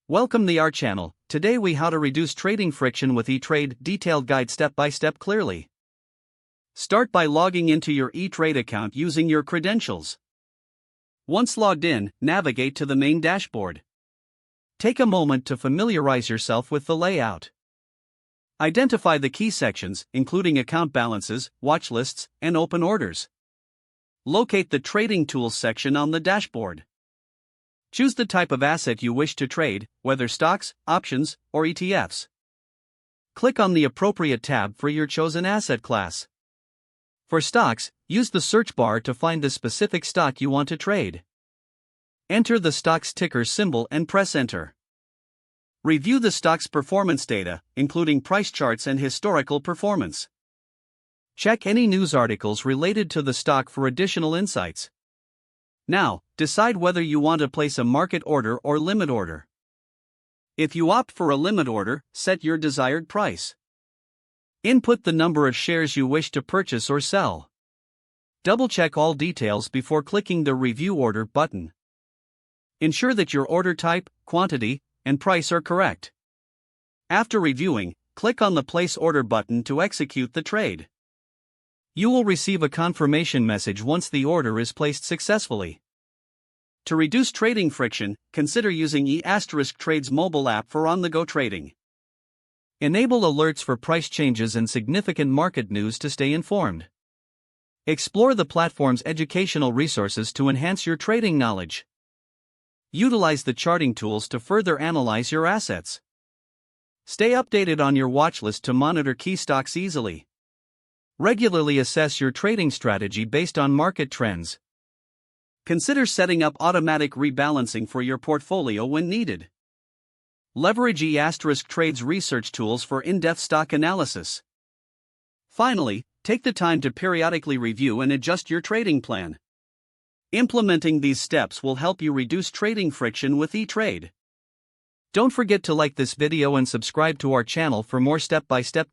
Welcome to our channel. Today we how to reduce trading friction with E-Trade detailed guide step by step clearly. Start by logging into your E-Trade account using your credentials. Once logged in, navigate to the main dashboard. Take a moment to familiarize yourself with the layout. Identify the key sections, including account balances, watch lists, and open orders. Locate the Trading Tools section on the dashboard. Choose the type of asset you wish to trade, whether stocks, options, or ETFs. Click on the appropriate tab for your chosen asset class. For stocks, use the search bar to find the specific stock you want to trade. Enter the stock's ticker symbol and press enter. Review the stock's performance data, including price charts and historical performance. Check any news articles related to the stock for additional insights. Now, decide whether you want to place a market order or limit order. If you opt for a limit order, set your desired price. Input the number of shares you wish to purchase or sell. Double-check all details before clicking the Review Order button. Ensure that your order type, quantity, and price are correct. After reviewing, click on the Place Order button to execute the trade. You will receive a confirmation message once the order is placed successfully. To reduce trading friction, consider using E*Trade's mobile app for on-the-go trading. Enable alerts for price changes and significant market news to stay informed. Explore the platform's educational resources to enhance your trading knowledge. Utilize the charting tools to further analyze your assets. Stay updated on your watch list to monitor key stocks easily. Regularly assess your trading strategy based on market trends. Consider setting up automatic rebalancing for your portfolio when needed. Leverage E*Trade's research tools for in-depth stock analysis. Finally, take the time to periodically review and adjust your trading plan. Implementing these steps will help you reduce trading friction with E-Trade. Don't forget to like this video and subscribe to our channel for more step-by-step